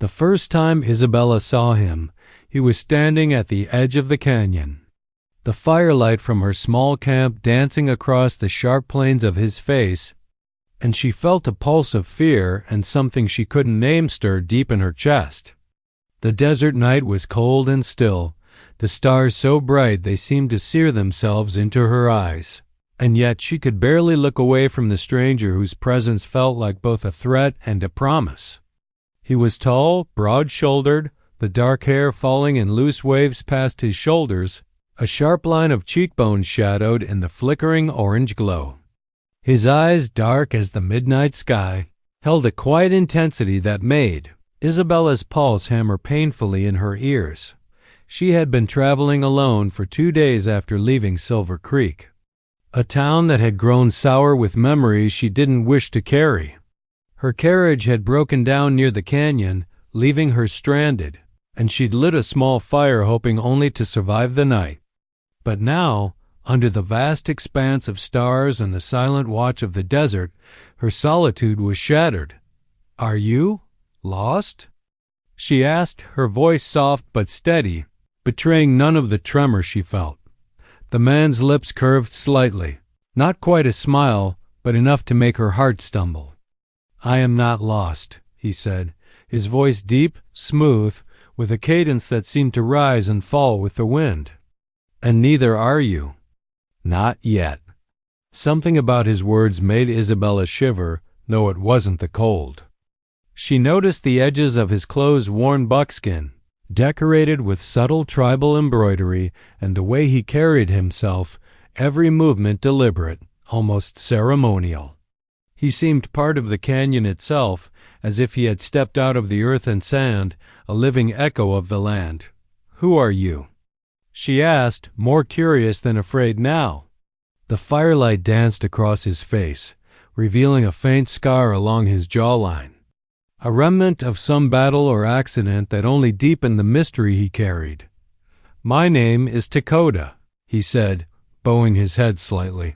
The first time Isabella saw him, he was standing at the edge of the canyon, the firelight from her small camp dancing across the sharp planes of his face, and she felt a pulse of fear and something she couldn't name stir deep in her chest. The desert night was cold and still, the stars so bright they seemed to sear themselves into her eyes, and yet she could barely look away from the stranger whose presence felt like both a threat and a promise. He was tall, broad-shouldered, the dark hair falling in loose waves past his shoulders, a sharp line of cheekbones shadowed in the flickering orange glow. His eyes, dark as the midnight sky, held a quiet intensity that made Isabella's pulse hammer painfully in her ears. She had been traveling alone for 2 days after leaving Silver Creek, a town that had grown sour with memories she didn't wish to carry. Her carriage had broken down near the canyon, leaving her stranded, and she'd lit a small fire hoping only to survive the night. But now, under the vast expanse of stars and the silent watch of the desert, her solitude was shattered. "Are you lost?" she asked, her voice soft but steady, betraying none of the tremor she felt. The man's lips curved slightly, not quite a smile, but enough to make her heart stumble. "I am not lost," he said, his voice deep, smooth, with a cadence that seemed to rise and fall with the wind. "And neither are you. Not yet." Something about his words made Isabella shiver, though it wasn't the cold. She noticed the edges of his clothes-worn buckskin, decorated with subtle tribal embroidery, and the way he carried himself, every movement deliberate, almost ceremonial. He seemed part of the canyon itself, as if he had stepped out of the earth and sand, a living echo of the land. "Who are you?" she asked, more curious than afraid now. The firelight danced across his face, revealing a faint scar along his jawline, a remnant of some battle or accident that only deepened the mystery he carried. "My name is Takoda," he said, bowing his head slightly.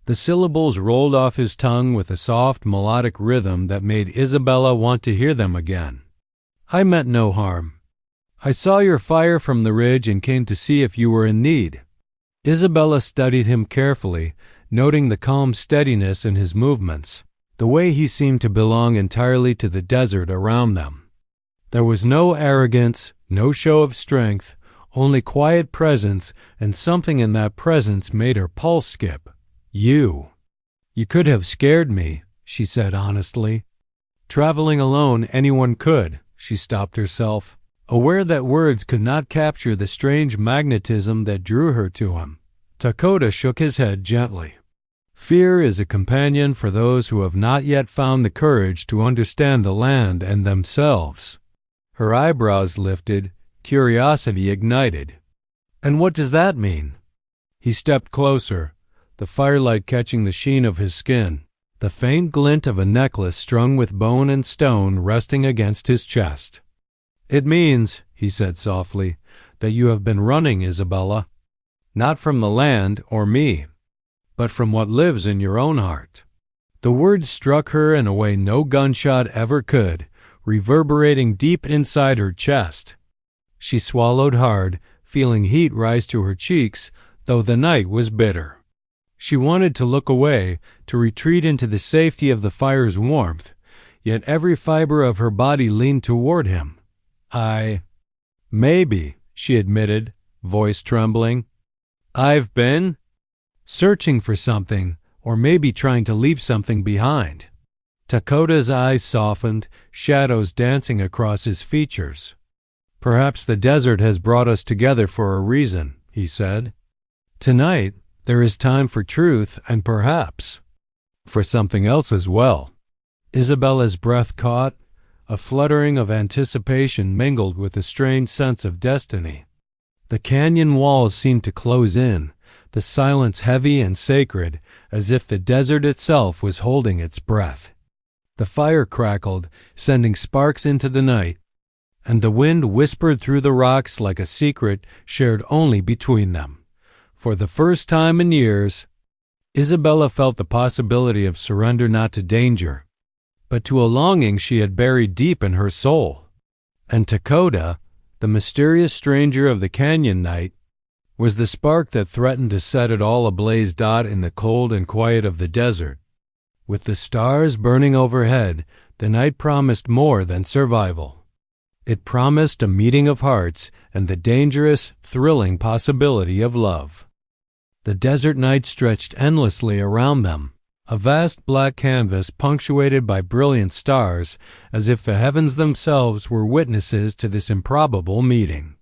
The syllables rolled off his tongue with a soft, melodic rhythm that made Isabella want to hear them again. "I meant no harm. I saw your fire from the ridge and came to see if you were in need." Isabella studied him carefully, noting the calm steadiness in his movements, the way he seemed to belong entirely to the desert around them. There was no arrogance, no show of strength, only quiet presence, and something in that presence made her pulse skip. "You could have scared me," she said honestly. Traveling alone, anyone could, she stopped herself, aware that words could not capture the strange magnetism that drew her to him. Takoda shook his head gently. "Fear is a companion for those who have not yet found the courage to understand the land and themselves." Her eyebrows lifted, curiosity ignited. "And what does that mean?" He stepped closer, the firelight catching the sheen of his skin, the faint glint of a necklace strung with bone and stone resting against his chest. "It means," he said softly, "that you have been running, Isabella. Not from the land or me, but from what lives in your own heart." The words struck her in a way no gunshot ever could, reverberating deep inside her chest. She swallowed hard, feeling heat rise to her cheeks, though the night was bitter. She wanted to look away, to retreat into the safety of the fire's warmth, yet every fiber of her body leaned toward him. Maybe, she admitted, voice trembling. "I've been searching for something, or maybe trying to leave something behind." Takoda's eyes softened, shadows dancing across his features. "Perhaps the desert has brought us together for a reason," he said. "Tonight, there is time for truth and perhaps for something else as well." Isabella's breath caught, a fluttering of anticipation mingled with a strange sense of destiny. The canyon walls seemed to close in, the silence heavy and sacred, as if the desert itself was holding its breath. The fire crackled, sending sparks into the night, and the wind whispered through the rocks like a secret shared only between them. For the first time in years, Isabella felt the possibility of surrender not to danger, but to a longing she had buried deep in her soul. And Takoda, the mysterious stranger of the canyon night, was the spark that threatened to set it all ablaze. In the cold and quiet of the desert, with the stars burning overhead, the night promised more than survival. It promised a meeting of hearts and the dangerous, thrilling possibility of love. The desert night stretched endlessly around them, a vast black canvas punctuated by brilliant stars, as if the heavens themselves were witnesses to this improbable meeting.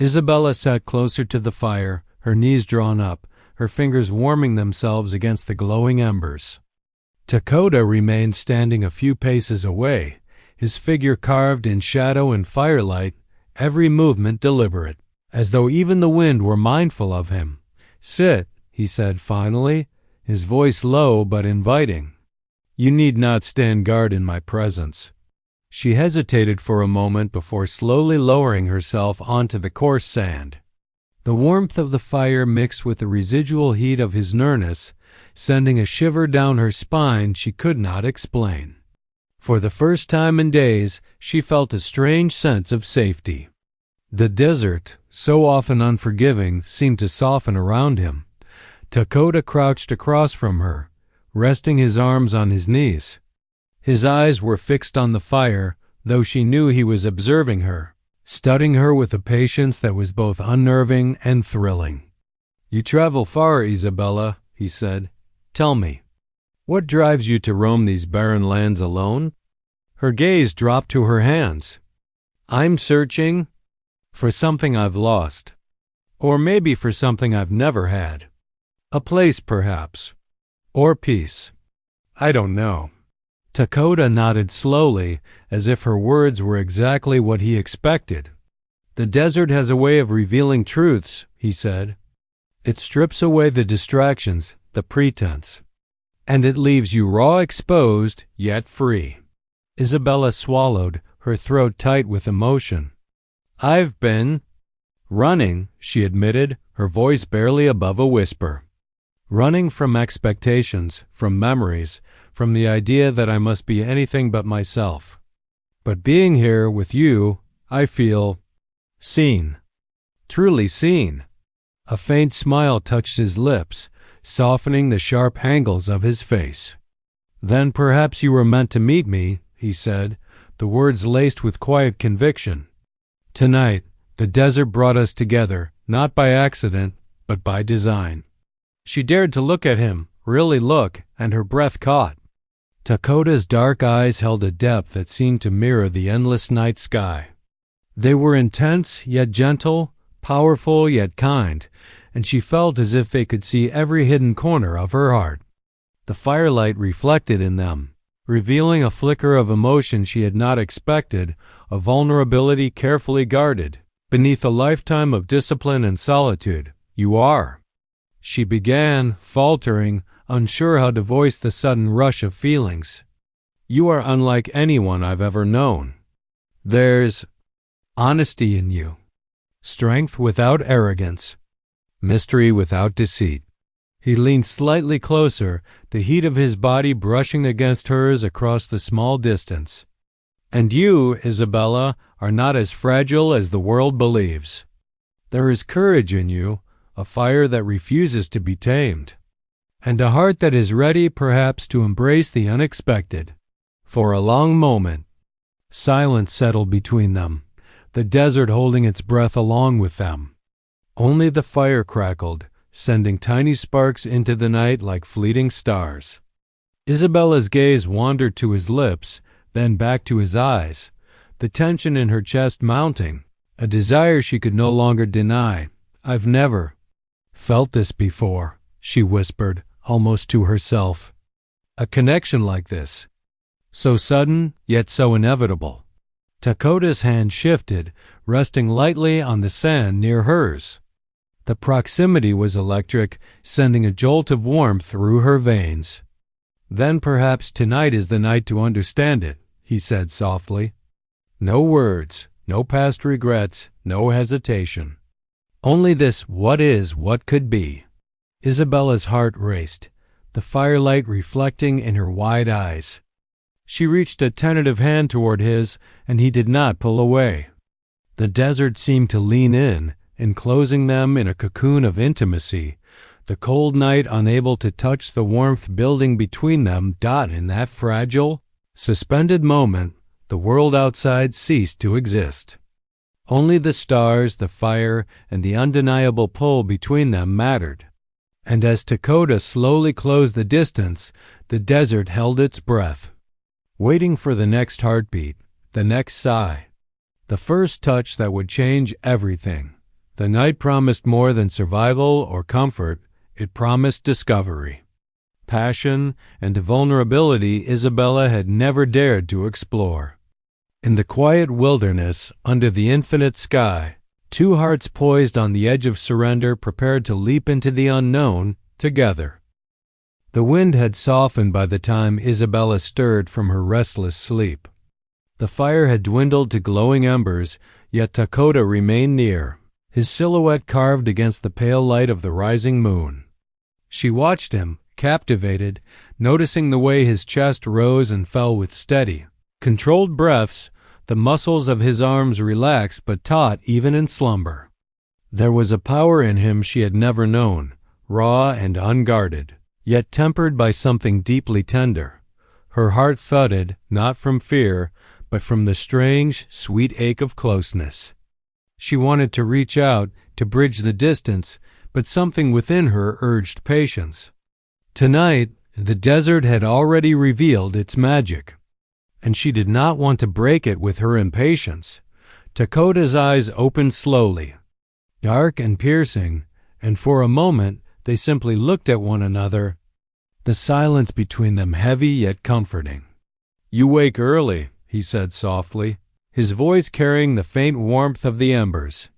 Isabella sat closer to the fire, her knees drawn up, her fingers warming themselves against the glowing embers. Takoda remained standing a few paces away, his figure carved in shadow and firelight, every movement deliberate, as though even the wind were mindful of him. "Sit," he said finally, his voice low but inviting. "You need not stand guard in my presence." She hesitated for a moment before slowly lowering herself onto the coarse sand. The warmth of the fire mixed with the residual heat of his nearness, sending a shiver down her spine she could not explain. For the first time in days, she felt a strange sense of safety. The desert, so often unforgiving, seemed to soften around him. Takoda crouched across from her, resting his arms on his knees. His eyes were fixed on the fire, though she knew he was observing her, studying her with a patience that was both unnerving and thrilling. "You travel far, Isabella," he said. "Tell me, what drives you to roam these barren lands alone?" Her gaze dropped to her hands. "I'm searching for something I've lost. Or maybe for something I've never had. A place, perhaps. Or peace. I don't know." Takoda nodded slowly, as if her words were exactly what he expected. "The desert has a way of revealing truths," he said. "It strips away the distractions, the pretense, and it leaves you raw, exposed, yet free." Isabella swallowed, her throat tight with emotion. "I've been running," she admitted, her voice barely above a whisper. "Running from expectations, from memories, from the idea that I must be anything but myself. But being here with you, I feel seen. Truly seen." A faint smile touched his lips, softening the sharp angles of his face. "Then perhaps you were meant to meet me," he said, the words laced with quiet conviction. "Tonight, the desert brought us together, not by accident, but by design." She dared to look at him, really look, and her breath caught. Takoda's dark eyes held a depth that seemed to mirror the endless night sky. They were intense yet gentle, powerful yet kind, and she felt as if they could see every hidden corner of her heart. The firelight reflected in them, revealing a flicker of emotion she had not expected, a vulnerability carefully guarded. "Beneath a lifetime of discipline and solitude, you are," she began, faltering, unsure how to voice the sudden rush of feelings. "You are unlike anyone I've ever known. There's honesty in you, strength without arrogance, mystery without deceit." He leaned slightly closer, the heat of his body brushing against hers across the small distance. "And you, Isabella, are not as fragile as the world believes. There is courage in you, a fire that refuses to be tamed, and a heart that is ready, perhaps, to embrace the unexpected." For a long moment, silence settled between them, the desert holding its breath along with them. Only the fire crackled, sending tiny sparks into the night like fleeting stars. Isabella's gaze wandered to his lips, then back to his eyes, the tension in her chest mounting, a desire she could no longer deny. "I've never felt this before," she whispered, almost to herself. "A connection like this. So sudden, yet so inevitable." Takoda's hand shifted, resting lightly on the sand near hers. The proximity was electric, sending a jolt of warmth through her veins. "Then perhaps tonight is the night to understand it," he said softly. "No words, no past regrets, no hesitation. Only this what is, what could be." Isabella's heart raced, the firelight reflecting in her wide eyes. She reached a tentative hand toward his, and he did not pull away. The desert seemed to lean in, enclosing them in a cocoon of intimacy, the cold night unable to touch the warmth building between them. In that fragile, suspended moment, the world outside ceased to exist. Only the stars, the fire, and the undeniable pull between them mattered. And as Takoda slowly closed the distance, the desert held its breath, waiting for the next heartbeat, the next sigh, the first touch that would change everything. The night promised more than survival or comfort. It promised discovery, passion, and a vulnerability Isabella had never dared to explore. In the quiet wilderness, under the infinite sky, two hearts poised on the edge of surrender, prepared to leap into the unknown together. The wind had softened by the time Isabella stirred from her restless sleep. The fire had dwindled to glowing embers, yet Takoda remained near, his silhouette carved against the pale light of the rising moon. She watched him, captivated, noticing the way his chest rose and fell with steady, controlled breaths. The muscles of his arms relaxed but taut even in slumber. There was a power in him she had never known, raw and unguarded, yet tempered by something deeply tender. Her heart thudded, not from fear, but from the strange, sweet ache of closeness. She wanted to reach out, to bridge the distance, but something within her urged patience. Tonight, the desert had already revealed its magic, and she did not want to break it with her impatience. Takoda's eyes opened slowly, dark and piercing, and for a moment they simply looked at one another, the silence between them heavy yet comforting. "You wake early," he said softly, his voice carrying the faint warmth of the embers.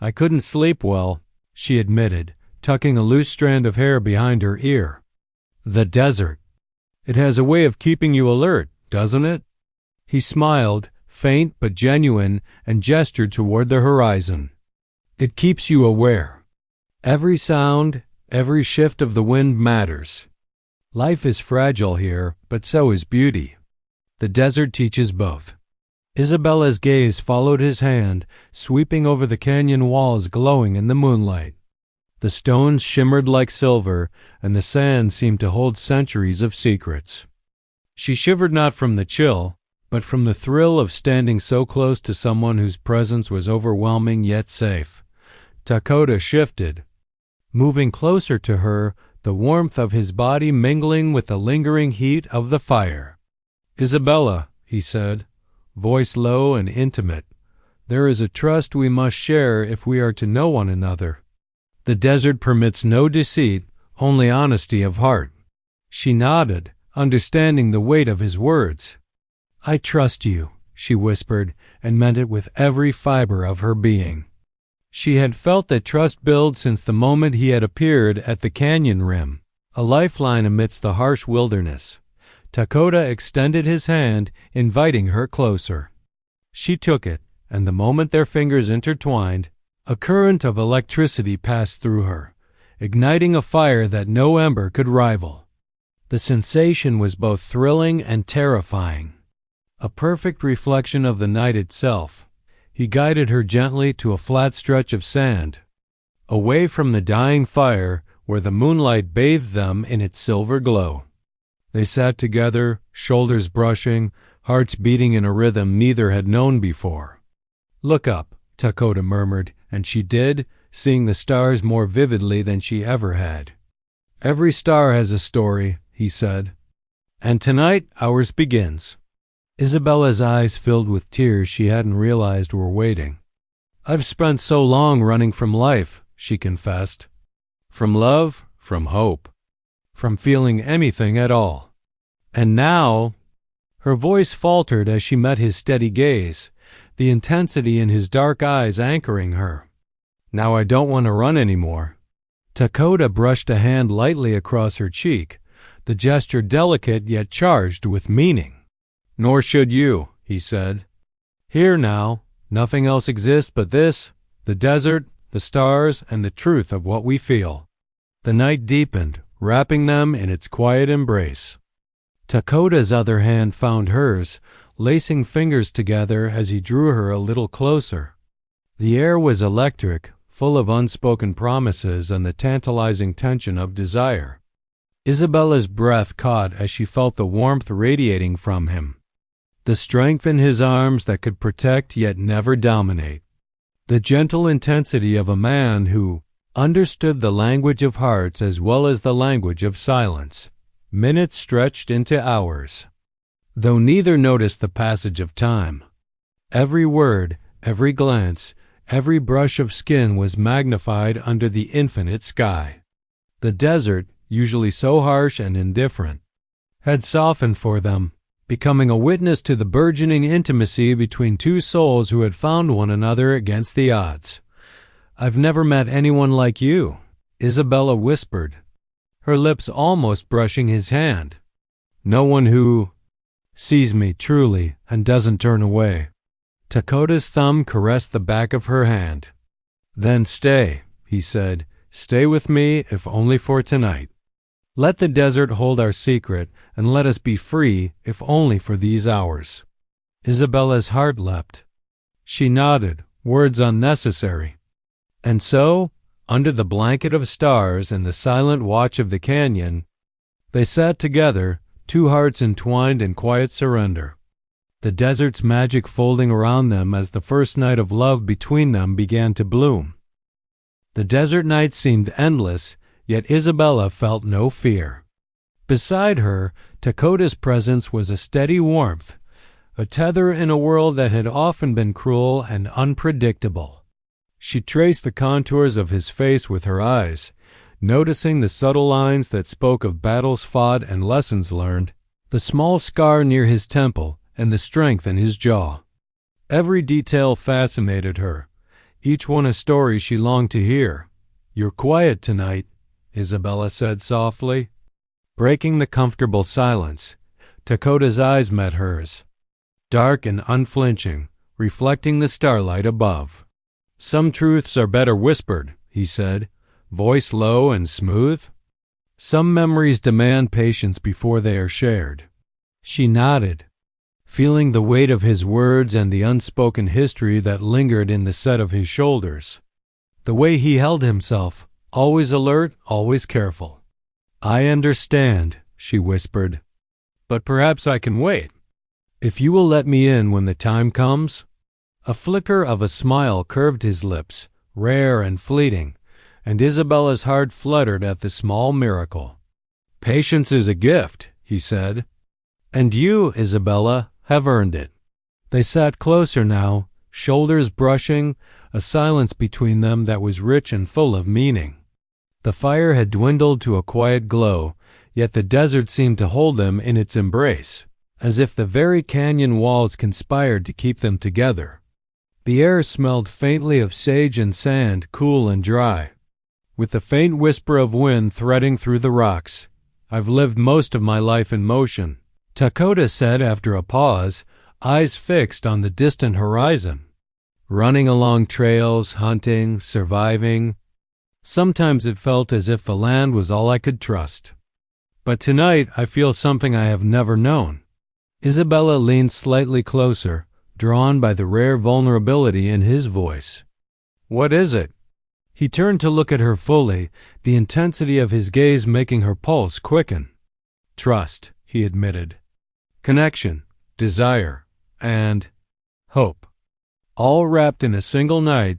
"I couldn't sleep well," she admitted, tucking a loose strand of hair behind her ear. "The desert. It has a way of keeping you alert, doesn't it?" He smiled, faint but genuine, and gestured toward the horizon. "It keeps you aware. Every sound, every shift of the wind matters. Life is fragile here, but so is beauty. The desert teaches both." Isabella's gaze followed his hand, sweeping over the canyon walls glowing in the moonlight. The stones shimmered like silver, and the sand seemed to hold centuries of secrets. She shivered not from the chill, but from the thrill of standing so close to someone whose presence was overwhelming yet safe. Takoda shifted, moving closer to her, the warmth of his body mingling with the lingering heat of the fire. "Isabella," he said, voice low and intimate, "there is a trust we must share if we are to know one another. The desert permits no deceit, only honesty of heart." She nodded, understanding the weight of his words. "I trust you," she whispered, and meant it with every fiber of her being. She had felt that trust build since the moment he had appeared at the canyon rim, a lifeline amidst the harsh wilderness. Takoda extended his hand, inviting her closer. She took it, and the moment their fingers intertwined, a current of electricity passed through her, igniting a fire that no ember could rival. The sensation was both thrilling and terrifying, a perfect reflection of the night itself. He guided her gently to a flat stretch of sand, away from the dying fire where the moonlight bathed them in its silver glow. They sat together, shoulders brushing, hearts beating in a rhythm neither had known before. "Look up," Takoda murmured, and she did, seeing the stars more vividly than she ever had. "Every star has a story," he said, "and tonight ours begins." Isabella's eyes filled with tears she hadn't realized were waiting. "I've spent so long running from life," she confessed. "From love, from hope, from feeling anything at all. And now—" Her voice faltered as she met his steady gaze, the intensity in his dark eyes anchoring her. "Now I don't want to run anymore." Takoda brushed a hand lightly across her cheek, the gesture delicate yet charged with meaning. "Nor should you," he said. "Here now, nothing else exists but this, the desert, the stars, and the truth of what we feel." The night deepened, wrapping them in its quiet embrace. Takoda's other hand found hers, lacing fingers together as he drew her a little closer. The air was electric, full of unspoken promises and the tantalizing tension of desire. Isabella's breath caught as she felt the warmth radiating from him, the strength in his arms that could protect yet never dominate, the gentle intensity of a man who understood the language of hearts as well as the language of silence. Minutes stretched into hours, though neither noticed the passage of time. Every word, every glance, every brush of skin was magnified under the infinite sky. The desert, usually so harsh and indifferent, had softened for them, becoming a witness to the burgeoning intimacy between two souls who had found one another against the odds. "I've never met anyone like you," Isabella whispered, her lips almost brushing his hand. "No one who sees me truly and doesn't turn away." Takoda's thumb caressed the back of her hand. "Then stay," he said. "Stay with me, if only for tonight. Let the desert hold our secret, and let us be free, if only for these hours." Isabella's heart leapt. She nodded, words unnecessary. And so, under the blanket of stars and the silent watch of the canyon, they sat together, two hearts entwined in quiet surrender, the desert's magic folding around them as the first night of love between them began to bloom. The desert night seemed endless, yet Isabella felt no fear. Beside her, Takoda's presence was a steady warmth, a tether in a world that had often been cruel and unpredictable. She traced the contours of his face with her eyes, noticing the subtle lines that spoke of battles fought and lessons learned, the small scar near his temple and the strength in his jaw. Every detail fascinated her, each one a story she longed to hear. "You're quiet tonight," Isabella said softly. Breaking the comfortable silence, Takoda's eyes met hers, dark and unflinching, reflecting the starlight above. "Some truths are better whispered," he said, voice low and smooth. "Some memories demand patience before they are shared." She nodded, feeling the weight of his words and the unspoken history that lingered in the set of his shoulders. The way he held himself, always alert, always careful. "I understand," she whispered, "but perhaps I can wait. If you will let me in when the time comes." A flicker of a smile curved his lips, rare and fleeting, and Isabella's heart fluttered at the small miracle. "Patience is a gift," he said, "and you, Isabella, have earned it." They sat closer now, shoulders brushing, a silence between them that was rich and full of meaning. The fire had dwindled to a quiet glow, yet the desert seemed to hold them in its embrace, as if the very canyon walls conspired to keep them together. The air smelled faintly of sage and sand, cool and dry, with the faint whisper of wind threading through the rocks. "I've lived most of my life in motion," Takoda said after a pause, eyes fixed on the distant horizon. "Running along trails, hunting, surviving. Sometimes it felt as if the land was all I could trust. But tonight I feel something I have never known." Isabella leaned slightly closer, drawn by the rare vulnerability in his voice. "What is it?" He turned to look at her fully, the intensity of his gaze making her pulse quicken. "Trust," he admitted. "Connection, desire, and hope. All wrapped in a single night,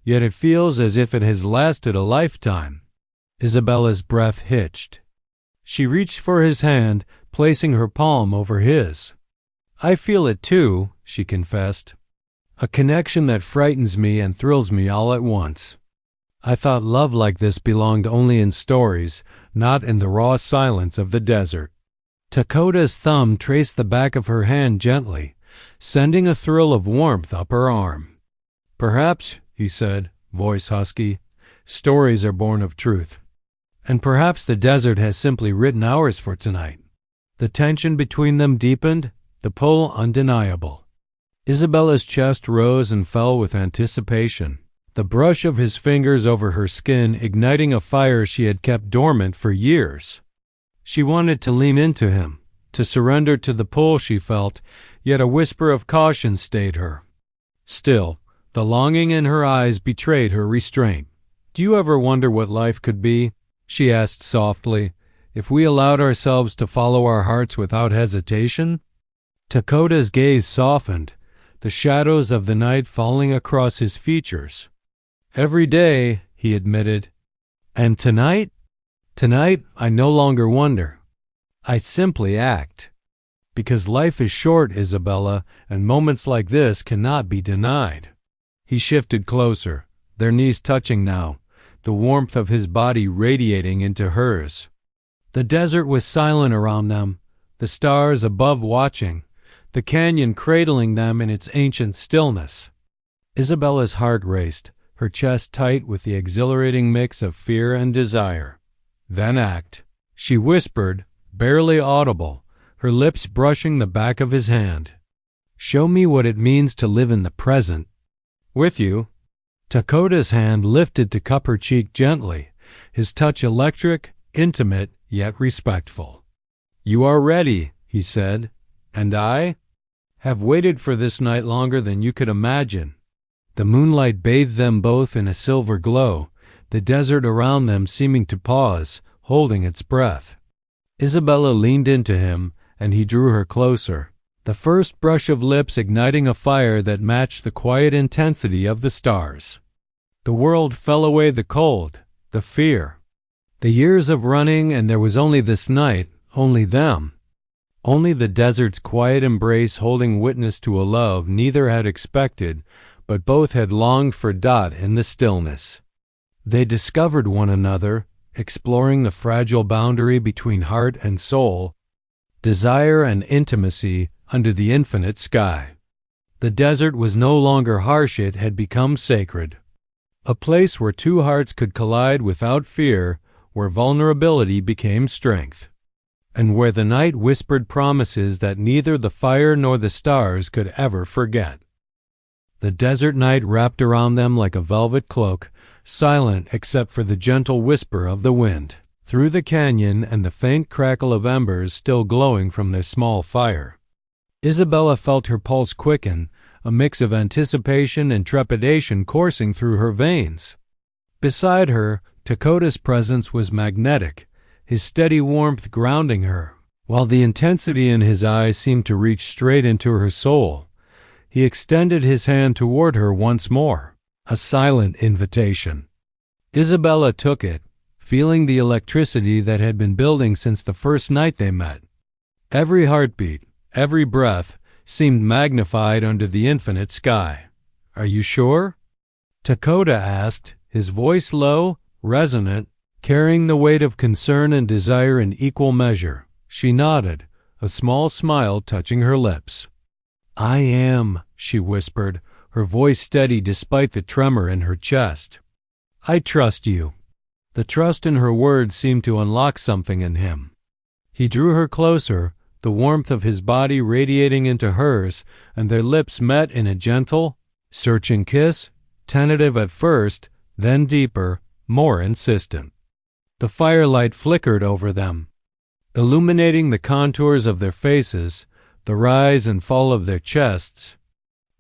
yet it feels as if it has lasted a lifetime." Isabella's breath hitched. She reached for his hand, placing her palm over his. "I feel it too," she confessed. "A connection that frightens me and thrills me all at once. I thought love like this belonged only in stories, not in the raw silence of the desert." Takoda's thumb traced the back of her hand gently, sending a thrill of warmth up her arm. "Perhaps," he said, voice husky, "stories are born of truth. And perhaps the desert has simply written ours for tonight." The tension between them deepened, the pull undeniable. Isabella's chest rose and fell with anticipation, the brush of his fingers over her skin igniting a fire she had kept dormant for years. She wanted to lean into him, to surrender to the pull she felt, yet a whisper of caution stayed her. Still, the longing in her eyes betrayed her restraint. "Do you ever wonder what life could be?" she asked softly, "if we allowed ourselves to follow our hearts without hesitation?" Takoda's gaze softened, the shadows of the night falling across his features. "Every day," he admitted. "And tonight? Tonight, I no longer wonder. I simply act. Because life is short, Isabella, and moments like this cannot be denied." He shifted closer, their knees touching now, the warmth of his body radiating into hers. The desert was silent around them, the stars above watching, the canyon cradling them in its ancient stillness. Isabella's heart raced, her chest tight with the exhilarating mix of fear and desire. "Then act," she whispered, barely audible, her lips brushing the back of his hand. "Show me what it means to live in the present." "With you." Takoda's hand lifted to cup her cheek gently, his touch electric, intimate, yet respectful. "You are ready," he said, "and I have waited for this night longer than you could imagine." The moonlight bathed them both in a silver glow, the desert around them seeming to pause, holding its breath. Isabella leaned into him, and he drew her closer, the first brush of lips igniting a fire that matched the quiet intensity of the stars. The world fell away, the cold, the fear, the years of running, and there was only this night, only them. Only the desert's quiet embrace holding witness to a love neither had expected, but both had longed for. In the stillness, they discovered one another, exploring the fragile boundary between heart and soul, desire and intimacy under the infinite sky. The desert was no longer harsh, it had become sacred. A place where two hearts could collide without fear, where vulnerability became strength, and where the night whispered promises that neither the fire nor the stars could ever forget. The desert night wrapped around them like a velvet cloak, silent except for the gentle whisper of the wind through the canyon and the faint crackle of embers still glowing from their small fire. Isabella felt her pulse quicken, a mix of anticipation and trepidation coursing through her veins. Beside her, Takoda's presence was magnetic, his steady warmth grounding her, while the intensity in his eyes seemed to reach straight into her soul. He extended his hand toward her once more, a silent invitation. Isabella took it, feeling the electricity that had been building since the first night they met. Every heartbeat, every breath, seemed magnified under the infinite sky. "Are you sure?" Takoda asked, his voice low, resonant, carrying the weight of concern and desire in equal measure. She nodded, a small smile touching her lips. "I am," she whispered, her voice steady despite the tremor in her chest. "I trust you." The trust in her words seemed to unlock something in him. He drew her closer, the warmth of his body radiating into hers, and their lips met in a gentle, searching kiss, tentative at first, then deeper, more insistent. The firelight flickered over them, illuminating the contours of their faces, the rise and fall of their chests,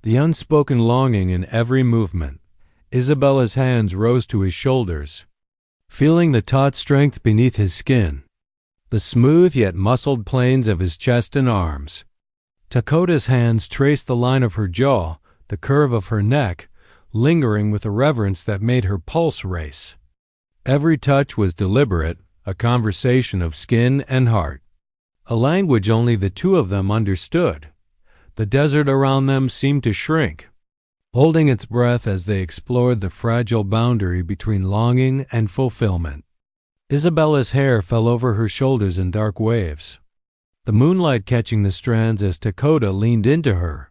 the unspoken longing in every movement. Isabella's hands rose to his shoulders, feeling the taut strength beneath his skin, the smooth yet muscled planes of his chest and arms. Takoda's hands traced the line of her jaw, the curve of her neck, lingering with a reverence that made her pulse race. Every touch was deliberate, a conversation of skin and heart, a language only the two of them understood. The desert around them seemed to shrink, holding its breath as they explored the fragile boundary between longing and fulfillment. Isabella's hair fell over her shoulders in dark waves, the moonlight catching the strands as Takoda leaned into her,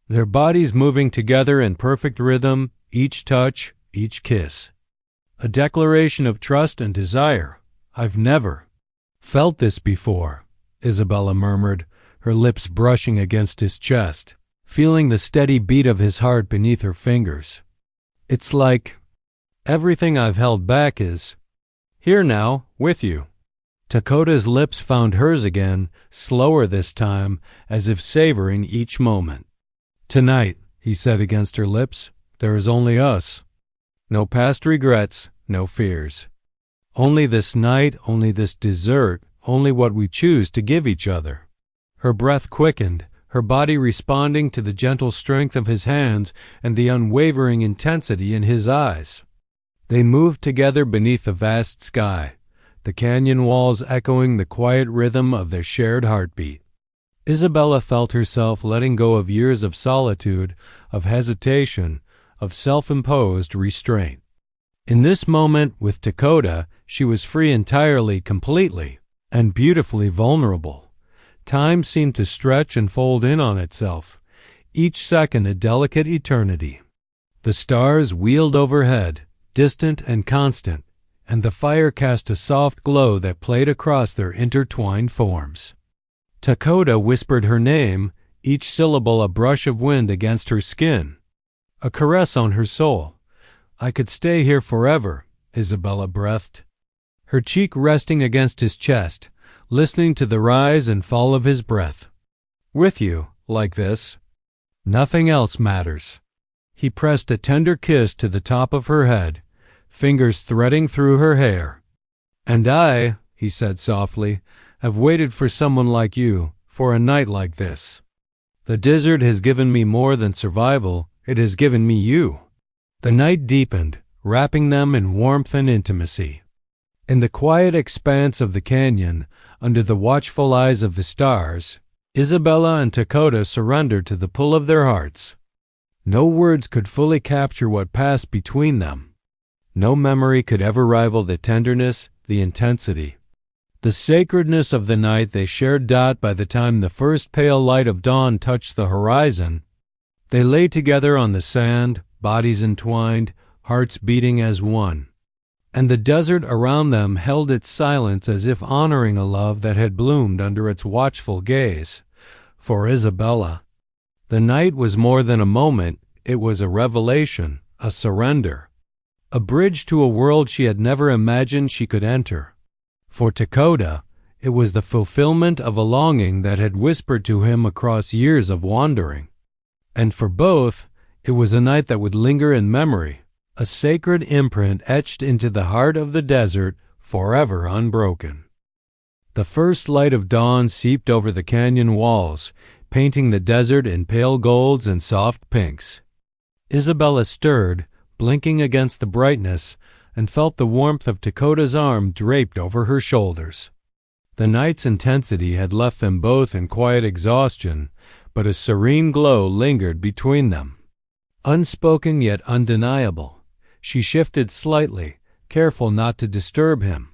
their bodies moving together in perfect rhythm, each touch, each kiss. A declaration of trust and desire. "I've never felt this before," Isabella murmured, her lips brushing against his chest, feeling the steady beat of his heart beneath her fingers. "It's like everything I've held back is here now, with you." Takoda's lips found hers again, slower this time, as if savoring each moment. "Tonight," he said against her lips, "there is only us. No past regrets, no fears. Only this night, only this dessert, only what we choose to give each other." Her breath quickened, her body responding to the gentle strength of his hands and the unwavering intensity in his eyes. They moved together beneath the vast sky, the canyon walls echoing the quiet rhythm of their shared heartbeat. Isabella felt herself letting go of years of solitude, of hesitation, of self-imposed restraint. In this moment with Takoda, she was free entirely, completely, and beautifully vulnerable. Time seemed to stretch and fold in on itself, each second a delicate eternity. The stars wheeled overhead, distant and constant, and the fire cast a soft glow that played across their intertwined forms. Takoda whispered her name, each syllable a brush of wind against her skin, a caress on her soul. "I could stay here forever," Isabella breathed, her cheek resting against his chest, listening to the rise and fall of his breath. "With you, like this, nothing else matters." He pressed a tender kiss to the top of her head, fingers threading through her hair. "And I," he said softly, "have waited for someone like you, for a night like this. The desert has given me more than survival, it has given me you." The night deepened, wrapping them in warmth and intimacy. In the quiet expanse of the canyon, under the watchful eyes of the stars, Isabella and Takoda surrendered to the pull of their hearts. No words could fully capture what passed between them. No memory could ever rival the tenderness, the intensity, the sacredness of the night they shared. By the time the first pale light of dawn touched the horizon, they lay together on the sand, bodies entwined, hearts beating as one. And the desert around them held its silence as if honoring a love that had bloomed under its watchful gaze. For Isabella, the night was more than a moment, it was a revelation, a surrender, a bridge to a world she had never imagined she could enter. For Takoda, it was the fulfillment of a longing that had whispered to him across years of wandering. And for both, it was a night that would linger in memory, a sacred imprint etched into the heart of the desert, forever unbroken. The first light of dawn seeped over the canyon walls, painting the desert in pale golds and soft pinks. Isabella stirred, blinking against the brightness, and felt the warmth of Takoda's arm draped over her shoulders. The night's intensity had left them both in quiet exhaustion, but a serene glow lingered between them. Unspoken yet undeniable, she shifted slightly, careful not to disturb him,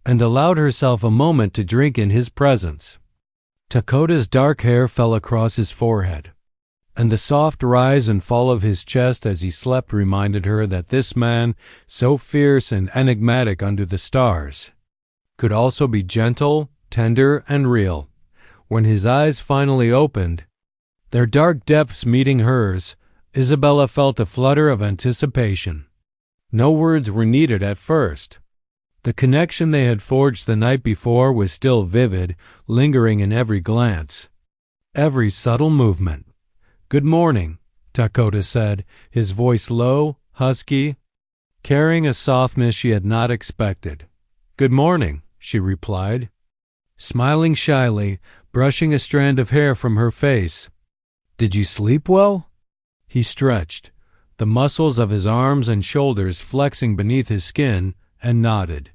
and allowed herself a moment to drink in his presence. Takoda's dark hair fell across his forehead, and the soft rise and fall of his chest as he slept reminded her that this man, so fierce and enigmatic under the stars, could also be gentle, tender, and real. When his eyes finally opened, their dark depths meeting hers, Isabella felt a flutter of anticipation. No words were needed at first. The connection they had forged the night before was still vivid, lingering in every glance, every subtle movement. "Good morning," Takoda said, his voice low, husky, carrying a softness she had not expected. "Good morning," she replied, smiling shyly, brushing a strand of hair from her face. "Did you sleep well?" He stretched, the muscles of his arms and shoulders flexing beneath his skin, and nodded.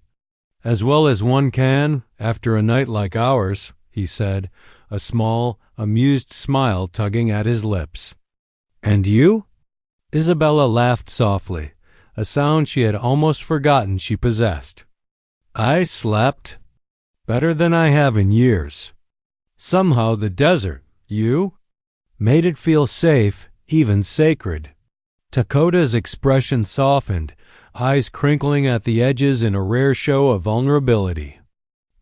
"As well as one can, after a night like ours," he said, a small, amused smile tugging at his lips. "And you?" Isabella laughed softly, a sound she had almost forgotten she possessed. "I slept better than I have in years. Somehow the desert, made it feel safe, even sacred." Takoda's expression softened, eyes crinkling at the edges in a rare show of vulnerability.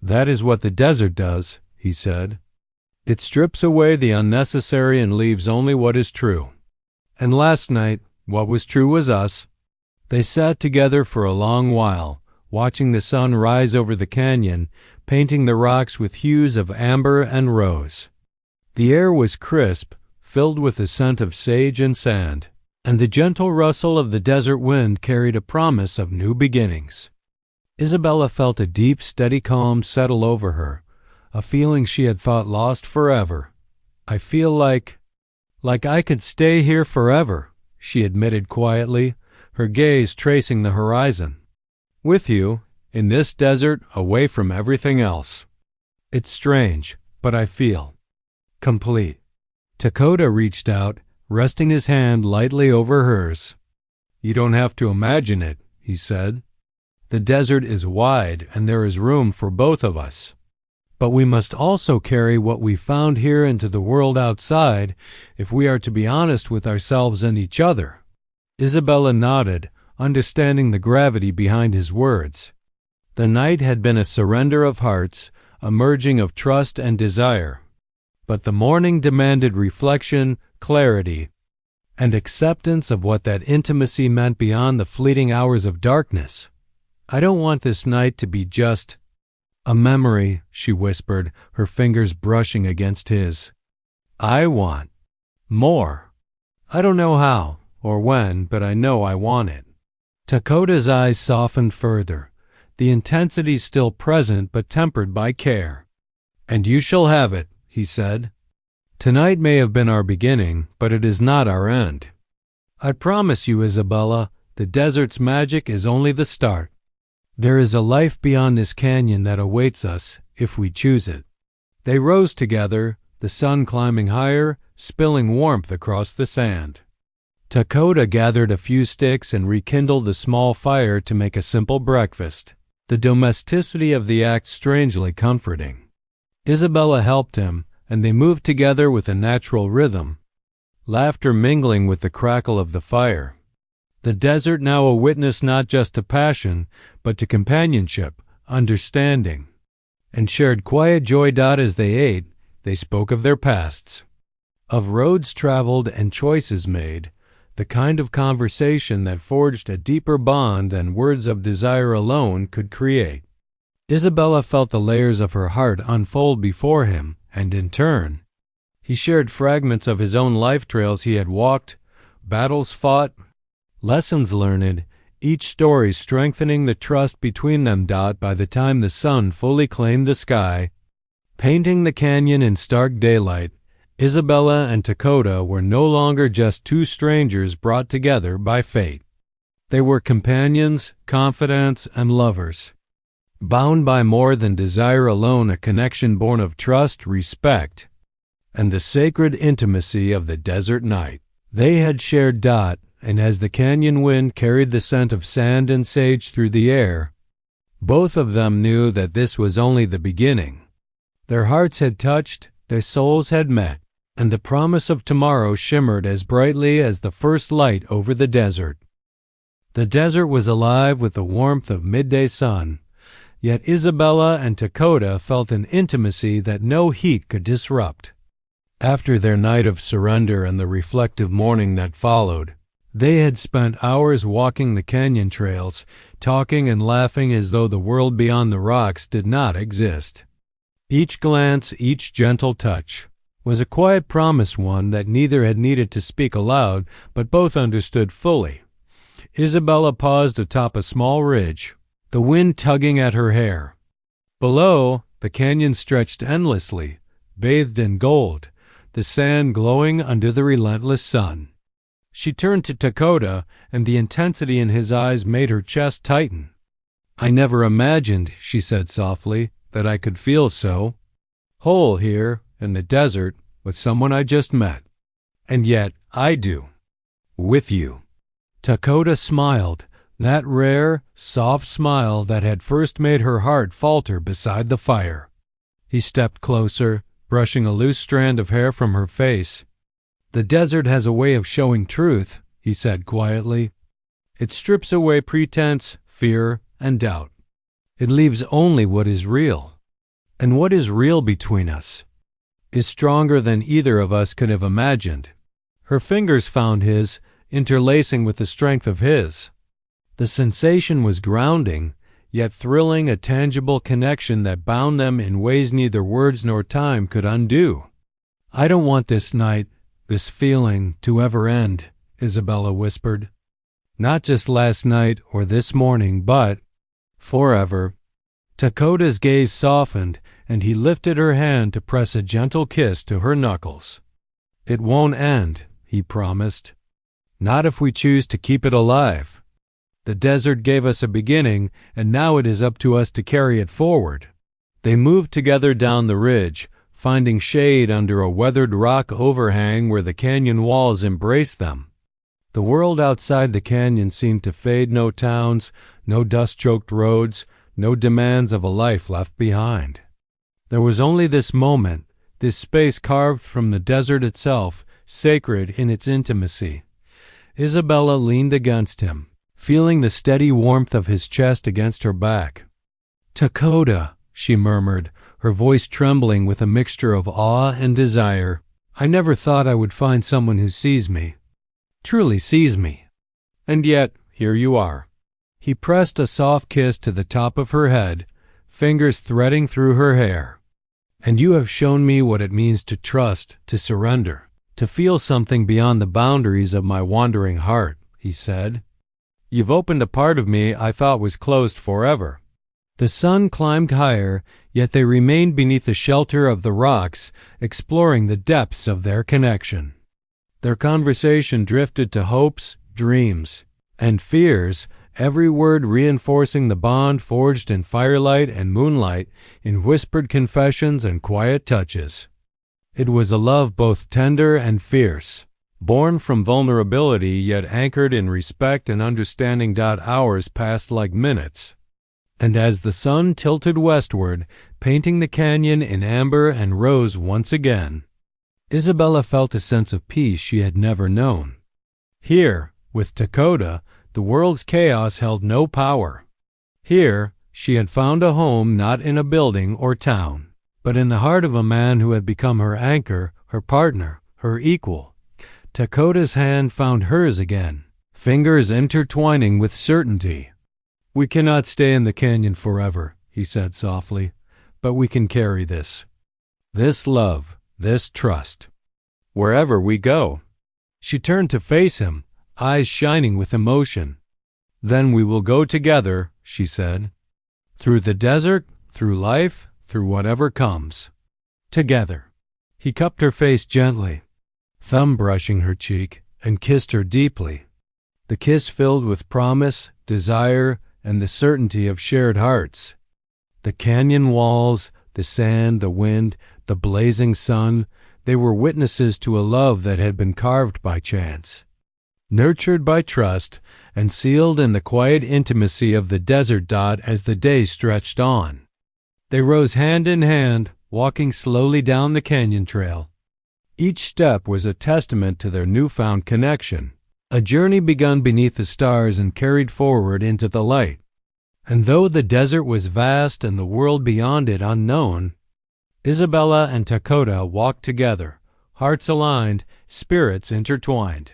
"That is what the desert does," he said. "It strips away the unnecessary and leaves only what is true. And last night, what was true was us." They sat together for a long while, watching the sun rise over the canyon, painting the rocks with hues of amber and rose. The air was crisp, filled with the scent of sage and sand, and the gentle rustle of the desert wind carried a promise of new beginnings. Isabella felt a deep, steady calm settle over her, a feeling she had thought lost forever. "I feel like I could stay here forever," she admitted quietly, her gaze tracing the horizon. "With you, in this desert, away from everything else. It's strange, but I feel complete." Takoda reached out, resting his hand lightly over hers. "You don't have to imagine it," he said. "The desert is wide and there is room for both of us. But we must also carry what we found here into the world outside if we are to be honest with ourselves and each other." Isabella nodded, understanding the gravity behind his words. The night had been a surrender of hearts, a merging of trust and desire. But the morning demanded reflection, clarity, and acceptance of what that intimacy meant beyond the fleeting hours of darkness. "I don't want this night to be just a memory," she whispered, her fingers brushing against his. "I want more. I don't know how or when, but I know I want it." Takoda's eyes softened further, the intensity still present but tempered by care. "And you shall have it," he said. "Tonight may have been our beginning, but it is not our end. I promise you, Isabella, the desert's magic is only the start. There is a life beyond this canyon that awaits us, if we choose it." They rose together, the sun climbing higher, spilling warmth across the sand. Takoda gathered a few sticks and rekindled a small fire to make a simple breakfast, the domesticity of the act strangely comforting. Isabella helped him, and they moved together with a natural rhythm, laughter mingling with the crackle of the fire. The desert now a witness not just to passion, but to companionship, understanding, and shared quiet joy. As they ate, they spoke of their pasts, of roads traveled and choices made, the kind of conversation that forged a deeper bond than words of desire alone could create. Isabella felt the layers of her heart unfold before him, and in turn, he shared fragments of his own life trails he had walked, battles fought, lessons learned, each story strengthening the trust between them. By the time the sun fully claimed the sky, painting the canyon in stark daylight, Isabella and Takoda were no longer just two strangers brought together by fate. They were companions, confidants, and lovers, bound by more than desire alone, a connection born of trust, respect, and the sacred intimacy of the desert night. They had shared. And as the canyon wind carried the scent of sand and sage through the air, both of them knew that this was only the beginning. Their hearts had touched, their souls had met, and the promise of tomorrow shimmered as brightly as the first light over the desert. The desert was alive with the warmth of midday sun, yet Isabella and Takoda felt an intimacy that no heat could disrupt. After their night of surrender and the reflective morning that followed, they had spent hours walking the canyon trails, talking and laughing as though the world beyond the rocks did not exist. Each glance, each gentle touch, was a quiet promise, one that neither had needed to speak aloud, but both understood fully. Isabella paused atop a small ridge, the wind tugging at her hair. Below, the canyon stretched endlessly, bathed in gold, the sand glowing under the relentless sun. She turned to Takoda, and the intensity in his eyes made her chest tighten. "I never imagined," she said softly, "that I could feel so whole here in the desert with someone I just met. And yet I do. With you." Takoda smiled, that rare, soft smile that had first made her heart falter beside the fire. He stepped closer, brushing a loose strand of hair from her face. "The desert has a way of showing truth," he said quietly. "It strips away pretense, fear, and doubt. It leaves only what is real. And what is real between us is stronger than either of us could have imagined." Her fingers found his, interlacing with the strength of his. The sensation was grounding, yet thrilling, a tangible connection that bound them in ways neither words nor time could undo. "I don't want this night, this feeling, to ever end," Isabella whispered. "Not just last night or this morning, but forever." Takoda's gaze softened, and he lifted her hand to press a gentle kiss to her knuckles. "It won't end," he promised. "Not if we choose to keep it alive. The desert gave us a beginning, and now it is up to us to carry it forward." They moved together down the ridge, finding shade under a weathered rock overhang where the canyon walls embraced them. The world outside the canyon seemed to fade. No towns, no dust-choked roads, no demands of a life left behind. There was only this moment, this space carved from the desert itself, sacred in its intimacy. Isabella leaned against him, feeling the steady warmth of his chest against her back. "Takoda," she murmured, her voice trembling with a mixture of awe and desire. "I never thought I would find someone who sees me, truly sees me. And yet, here you are." He pressed a soft kiss to the top of her head, fingers threading through her hair. "And you have shown me what it means to trust, to surrender, to feel something beyond the boundaries of my wandering heart," he said. "You've opened a part of me I thought was closed forever." The sun climbed higher, yet they remained beneath the shelter of the rocks, exploring the depths of their connection. Their conversation drifted to hopes, dreams, and fears, every word reinforcing the bond forged in firelight and moonlight, in whispered confessions and quiet touches. It was a love both tender and fierce, born from vulnerability yet anchored in respect and understanding. Hours passed like minutes, and as the sun tilted westward, painting the canyon in amber and rose once again, Isabella felt a sense of peace she had never known. Here, with Takoda, the world's chaos held no power. Here, she had found a home not in a building or town, but in the heart of a man who had become her anchor, her partner, her equal. Takoda's hand found hers again, fingers intertwining with certainty. "We cannot stay in the canyon forever," he said softly, "but we can carry this love, this trust, wherever we go." She turned to face him, eyes shining with emotion. "Then we will go together," she said. "Through the desert, through life, through whatever comes. Together." He cupped her face gently, thumb brushing her cheek, and kissed her deeply. The kiss filled with promise, desire, and the certainty of shared hearts. The canyon walls, the sand, the wind, the blazing sun, they were witnesses to a love that had been carved by chance, nurtured by trust, and sealed in the quiet intimacy of the desert. As the day stretched on, they rose hand in hand, walking slowly down the canyon trail. Each step was a testament to their newfound connection, a journey begun beneath the stars and carried forward into the light. And though the desert was vast and the world beyond it unknown, Isabella and Takoda walked together, hearts aligned, spirits intertwined,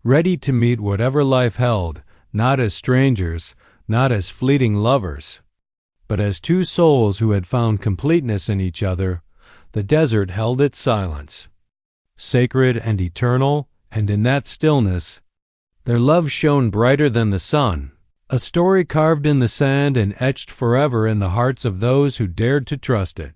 ready to meet whatever life held, not as strangers, not as fleeting lovers, but as two souls who had found completeness in each other. The desert held its silence, sacred and eternal, and in that stillness, their love shone brighter than the sun, a story carved in the sand and etched forever in the hearts of those who dared to trust it.